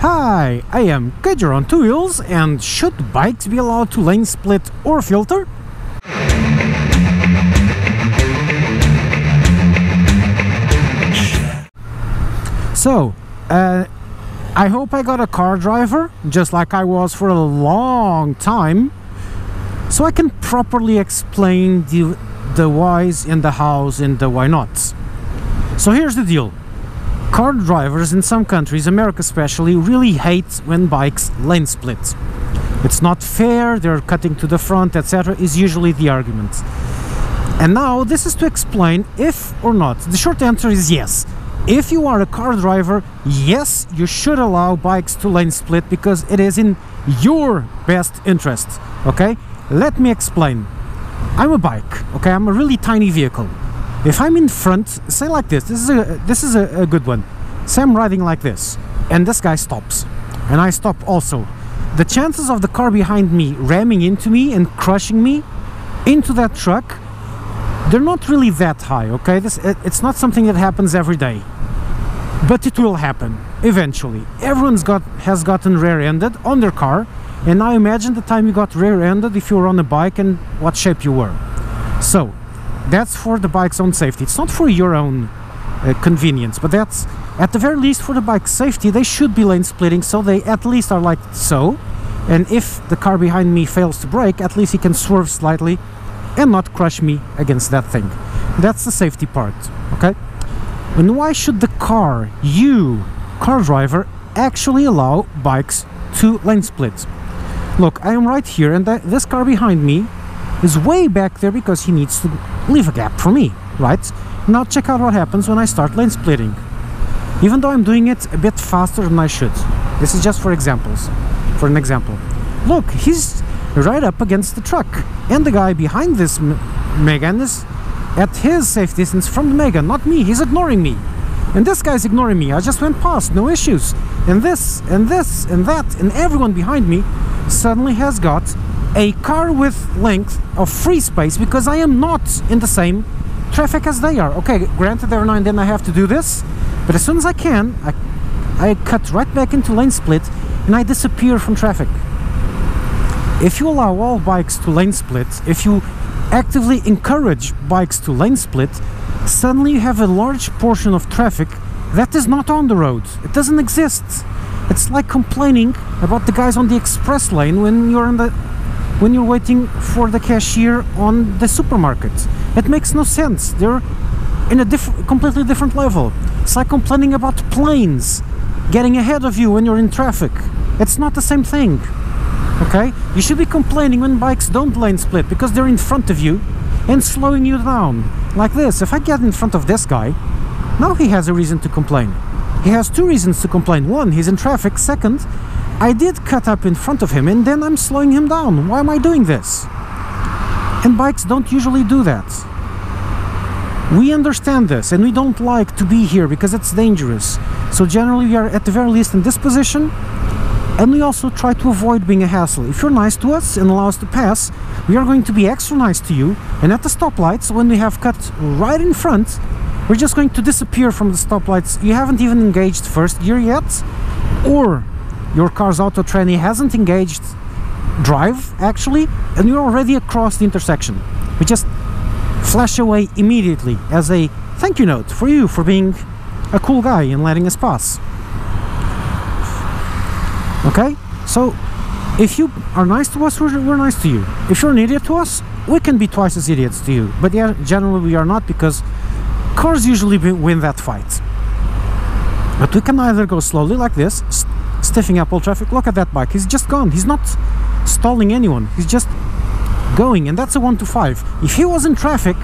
Hi, I am Kedger on two wheels, and should bikes be allowed to lane split or filter? So, I hope I got a car driver, just like I was for a long time, so I can properly explain the whys and the hows and the why nots. So here's the deal. Car drivers in some countries, America especially, really hate when bikes lane split. It's not fair, they're cutting to the front, etc. is usually the argument. And now this is to explain if or not. The short answer is yes. If you are a car driver, yes, you should allow bikes to lane split because it is in your best interest. Okay? Let me explain. I'm a bike, okay? I'm a really tiny vehicle. If I'm in front, say like this is a good one. Say I'm riding like this, and this guy stops, and I stop also. The chances of the car behind me ramming into me and crushing me into that truck, they're not really that high, okay? It's not something that happens every day, but it will happen eventually. Everyone's has gotten rear-ended on their car, and now imagine the time you got rear-ended if you were on a bike and what shape you were. So that's for the bike's own safety. It's not for your own convenience, but that's at the very least for the bike's safety. They should be lane splitting, so they at least are like so. And if the car behind me fails to brake, at least he can swerve slightly and not crush me against that thing. That's the safety part, okay? And why should the car driver, actually allow bikes to lane split? Look, I am right here, and this car behind me is way back there because he needs to leave a gap for me, right? Now check out what happens when I start lane splitting. Even though I'm doing it a bit faster than I should. This is just for an example. Look, he's right up against the truck, and the guy behind this Megane is at his safe distance from the Megane, not me. He's ignoring me, and this guy's ignoring me. I just went past, no issues. And this and this and that and everyone behind me suddenly has got a car with length of free space because I am not in the same traffic as they are. Okay, granted every now and then I have to do this, but as soon as I can, I cut right back into lane split and I disappear from traffic. If you allow all bikes to lane split, if you actively encourage bikes to lane split, suddenly you have a large portion of traffic that is not on the road. It doesn't exist. It's like complaining about the guys on the express lane when you're waiting for the cashier on the supermarket. It makes no sense. They're in a completely different level. It's like complaining about planes getting ahead of you when you're in traffic. It's not the same thing. Okay? You should be complaining when bikes don't lane split because they're in front of you and slowing you down. Like this. If I get in front of this guy, now he has a reason to complain. He has two reasons to complain. One, he's in traffic. Second, I did cut up in front of him and then I'm slowing him down. Why am I doing this? And bikes don't usually do that. We understand this and we don't like to be here because it's dangerous. So generally we are at the very least in this position, and we also try to avoid being a hassle. If you're nice to us and allow us to pass, we are going to be extra nice to you, and at the stoplights, when we have cut right in front, we're just going to disappear from the stoplights. You haven't even engaged first gear yet, or your car's auto tranny hasn't engaged drive actually, and you're already across the intersection. We just flash away immediately as a thank you note for you for being a cool guy and letting us pass. Okay, so if you are nice to us, we're nice to you. If you're an idiot to us, we can be twice as idiots to you. But yeah, generally we are not, because cars usually win that fight. But we can either go slowly like this, stiffing up all traffic. Look at that bike, he's just gone. He's not stalling anyone, he's just going, and that's a 1 to 5. If he was in traffic,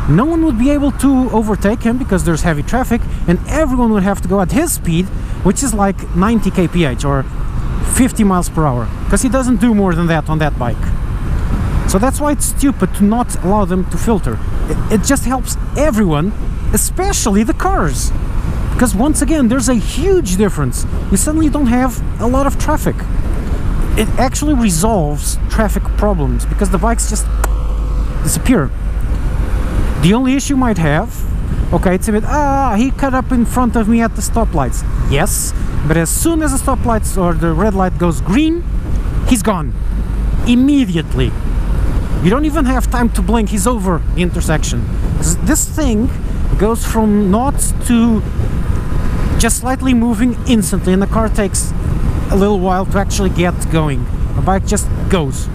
no one would be able to overtake him because there's heavy traffic, and everyone would have to go at his speed, which is like 90 kph or 50 miles per hour, because he doesn't do more than that on that bike. So that's why it's stupid to not allow them to filter. It just helps everyone, especially the cars, because once again there's a huge difference. You suddenly don't have a lot of traffic. It actually resolves traffic problems because the bikes just disappear. The only issue might have, okay, it's a bit, he cut up in front of me at the stoplights. Yes, But as soon as the stoplight or the red light goes green, he's gone. Immediately. You don't even have time to blink, he's over the intersection. This thing goes from not to just slightly moving instantly, and the car takes a little while to actually get going. A bike just goes.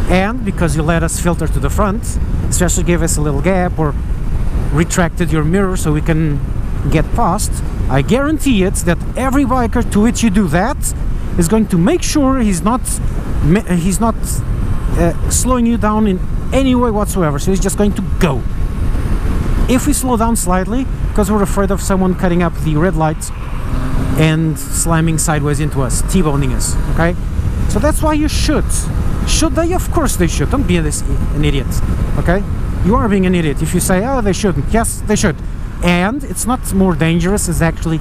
And because you let us filter to the front, especially gave us a little gap or retracted your mirror so we can get past, I guarantee it that every biker to which you do that is going to make sure he's not slowing you down in any way whatsoever, so he's just going to go. If we slow down slightly, because we're afraid of someone cutting up the red light and slamming sideways into us, T-boning us, okay? So that's why you should. Should they? Of course they should. Don't be an idiot, okay? You are being an idiot if you say, oh, they shouldn't. Yes, they should. And it's not more dangerous, it's actually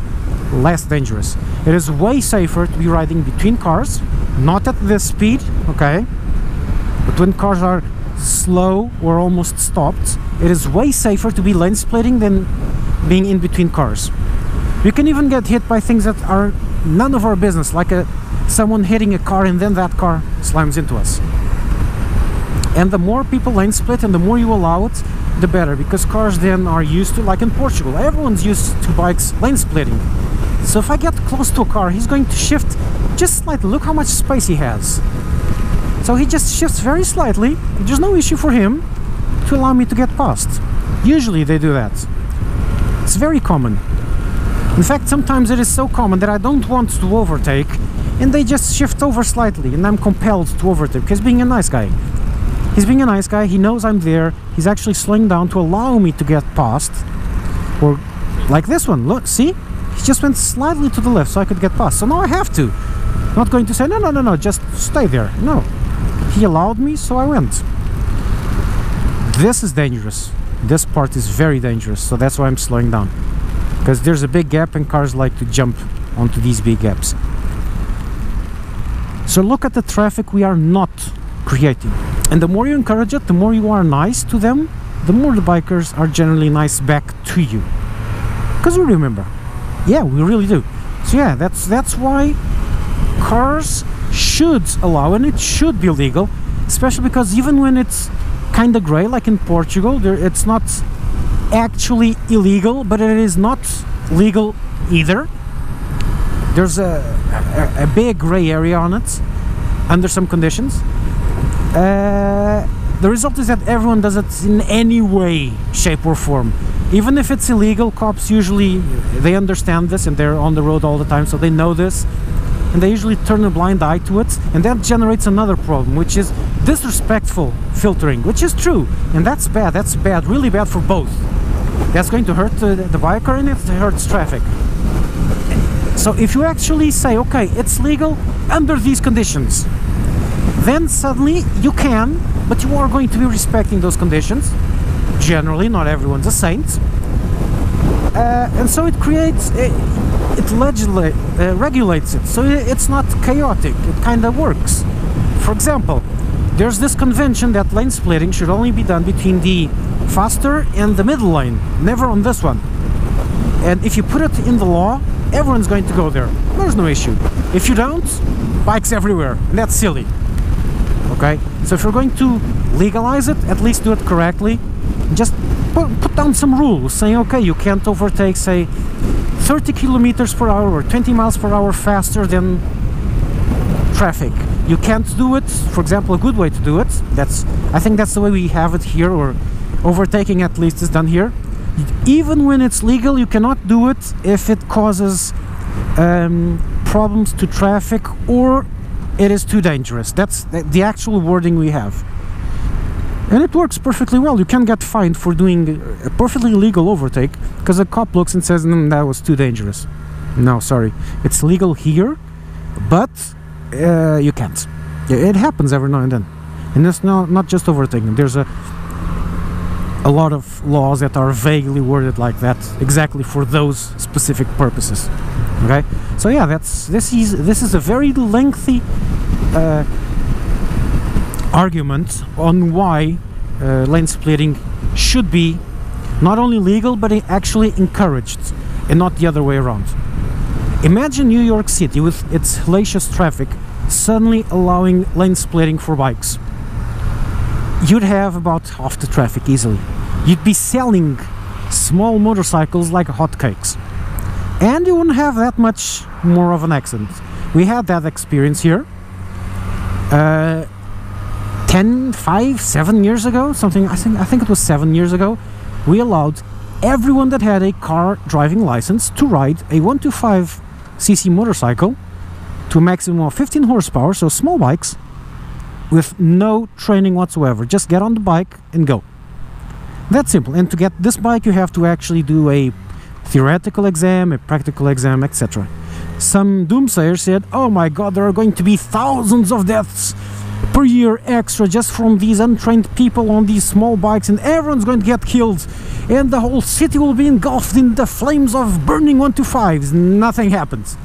less dangerous. It is way safer to be riding between cars, not at this speed, okay? But when cars are slow or almost stopped, it is way safer to be lane splitting than being in between cars. You can even get hit by things that are none of our business, like someone hitting a car and then that car slams into us. And the more people lane split and the more you allow it, the better, because cars then are used to, like in Portugal, everyone's used to bikes lane splitting. So if I get close to a car, he's going to shift just slightly. Look how much space he has. So he just shifts very slightly. There's no issue for him to allow me to get past. Usually they do that. It's very common. In fact, sometimes it is so common that I don't want to overtake, and they just shift over slightly, and I'm compelled to overtake, because being a nice guy. He's being a nice guy, he knows I'm there, he's actually slowing down to allow me to get past. Or like this one, look, see? He just went slightly to the left so I could get past. So now I have to. Not going to say, no, just stay there. No. He allowed me, so I went. This is dangerous. This part is very dangerous, so that's why I'm slowing down. Because there's a big gap and cars like to jump onto these big gaps. So look at the traffic we are not creating. And the more you encourage it, the more you are nice to them, the more the bikers are generally nice back to you. Because we remember. Yeah, we really do. So yeah, that's why cars should allow, and it should be legal, especially because even when it's kind of gray, like in Portugal, it's not actually illegal, but it is not legal either. There's a big gray area on it under some conditions. The result is that everyone does it in any way, shape or form. Even if it's illegal, cops usually, they understand this and they're on the road all the time, so they know this, and they usually turn a blind eye to it, and that generates another problem, which is disrespectful filtering, which is true, and that's bad, really bad for both. That's going to hurt the biker and it hurts traffic. So if you actually say, okay, it's legal under these conditions, then suddenly you can, but you are going to be respecting those conditions. Generally, not everyone's a saint. And so it creates, it regulates it, so it's not chaotic, it kind of works. For example, there's this convention that lane splitting should only be done between the faster and the middle lane, never on this one. And if you put it in the law, everyone's going to go there. There's no issue. If you don't, bikes everywhere, and that's silly. Okay? So if you're going to legalize it, at least do it correctly. Just put down some rules saying, okay, you can't overtake, say, 30 kilometers per hour or 20 miles per hour faster than traffic. You can't do it. For example, a good way to do it, I think that's the way we have it here, or overtaking at least is done here. Even when it's legal, you cannot do it if it causes problems to traffic or it is too dangerous. That's the actual wording we have. And it works perfectly well. You can get fined for doing a perfectly legal overtake because a cop looks and says, that was too dangerous. No, sorry. It's legal here, but you can't. It happens every now and then. And it's not just overtaking. There's a lot of laws that are vaguely worded like that, exactly for those specific purposes. Okay, so yeah, this is a very lengthy argument on why lane splitting should be not only legal but actually encouraged, and not the other way around. Imagine New York City with its hellacious traffic suddenly allowing lane splitting for bikes. You'd have about half the traffic easily. You'd be selling small motorcycles like hotcakes. And you wouldn't have that much more of an accident. We had that experience here 7 years ago, something. I think it was 7 years ago. We allowed everyone that had a car driving license to ride a 125cc motorcycle to a maximum of 15 horsepower, so small bikes, with no training whatsoever. Just get on the bike and go. That's simple. And to get this bike you have to actually do a theoretical exam, a practical exam, etc. Some doomsayers said, oh my god, there are going to be thousands of deaths per year extra just from these untrained people on these small bikes, and everyone's going to get killed and the whole city will be engulfed in the flames of burning 125s. Nothing happens.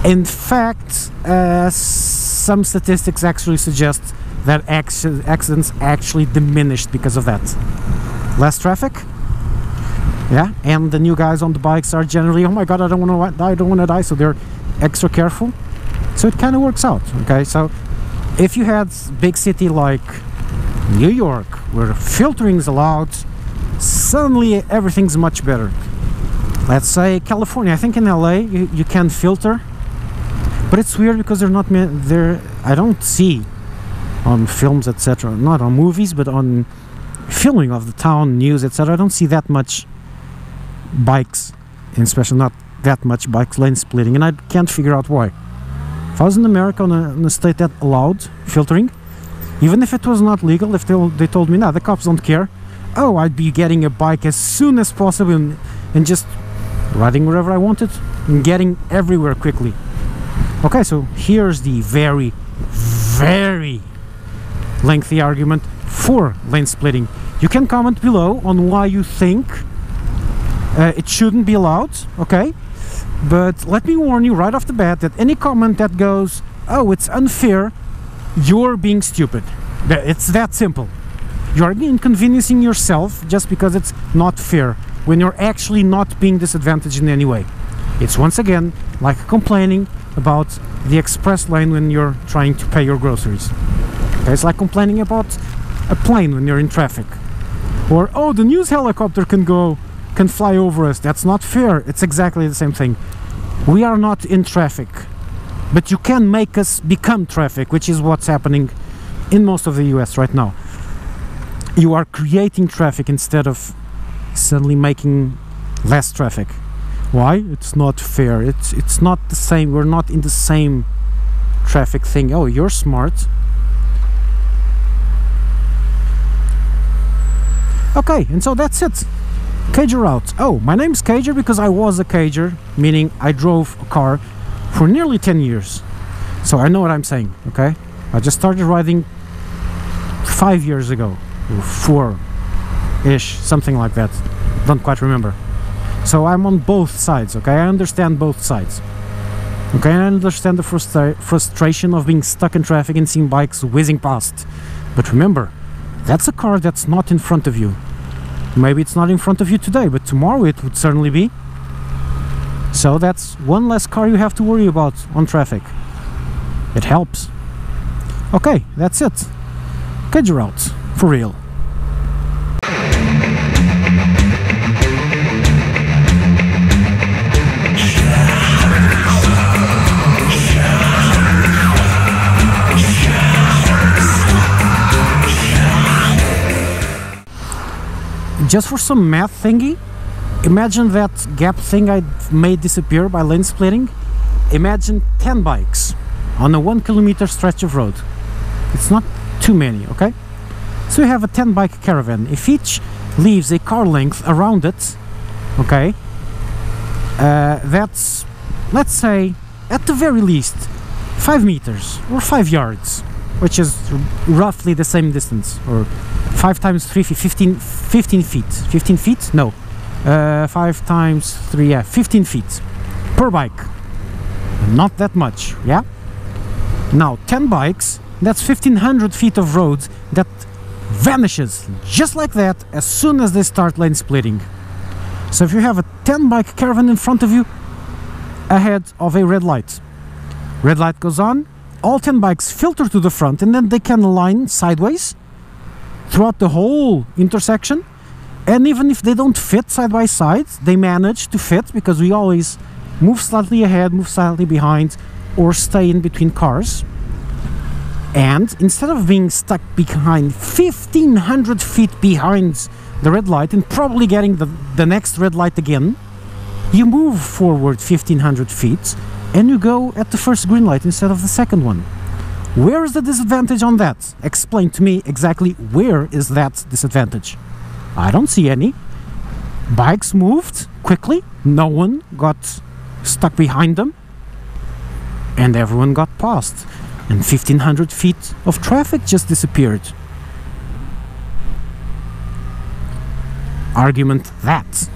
In fact, some statistics actually suggest that accidents actually diminished because of that. Less traffic, yeah, and the new guys on the bikes are generally, oh my god, I don't want to die, so they're extra careful. So it kind of works out. Okay, so if you had big city like New York where filtering is allowed, suddenly everything's much better. Let's say California. I think in LA you can filter, but it's weird because they're not there. I don't see on films, etc., not on movies, but on filming of the town, news, etc., I don't see that much bikes, and especially not that much bikes lane splitting, and I can't figure out why. If I was in America in a state that allowed filtering, even if it was not legal, if they told me, nah, the cops don't care, oh, I'd be getting a bike as soon as possible and just riding wherever I wanted and getting everywhere quickly. Okay, so here's the very, very lengthy argument for lane splitting. You can comment below on why you think it shouldn't be allowed, okay? But let me warn you right off the bat that any comment that goes, oh, it's unfair, you're being stupid. It's that simple. You're inconveniencing yourself just because it's not fair when you're actually not being disadvantaged in any way. It's once again like complaining about the express lane when you're trying to pay your groceries. Okay, it's like complaining about a plane when you're in traffic. Or, oh, the news helicopter can fly over us. That's not fair. It's exactly the same thing. We are not in traffic, but you can make us become traffic, which is what's happening in most of the US right now. You are creating traffic instead of suddenly making less traffic. Why? It's not fair. It's not the same. We're not in the same traffic thing. Oh, you're smart. Okay, and so that's it. Cager route. Oh, my name's Cager because I was a cager, meaning I drove a car for nearly 10 years. So I know what I'm saying, okay? I just started riding 5 years ago, or 4-ish, something like that. Don't quite remember. So I'm on both sides, okay? I understand both sides. Okay, I understand the frustration of being stuck in traffic and seeing bikes whizzing past. But remember, that's a car that's not in front of you. Maybe it's not in front of you today, but tomorrow it would certainly be. So that's one less car you have to worry about on traffic. It helps. Okay, that's it. Cager route, for real. Just for some math thingy, imagine that gap thing I made disappear by lane splitting. Imagine 10 bikes on a 1 kilometer stretch of road. It's not too many, okay? So you have a 10 bike caravan. If each leaves a car length around it, okay, that's, let's say, at the very least 5 meters or 5 yards, which is roughly the same distance, or 5 times 3, 15 feet. 15 feet? No. 5 times 3, yeah, 15 feet per bike. Not that much, yeah? Now, 10 bikes, that's 1500 feet of road that vanishes just like that as soon as they start lane splitting. So if you have a 10 bike caravan in front of you, ahead of a red light. Red light goes on, all 10 bikes filter to the front, and then they can line sideways throughout the whole intersection. And even if they don't fit side by side, they manage to fit, because we always move slightly ahead, move slightly behind, or stay in between cars. And instead of being stuck behind 1,500 feet behind the red light and probably getting the next red light again, you move forward 1,500 feet and you go at the first green light instead of the second one. Where is the disadvantage on that? Explain to me exactly where is that disadvantage. I don't see any. Bikes moved quickly, no one got stuck behind them, and everyone got past. And 1,500 feet of traffic just disappeared. Argument that.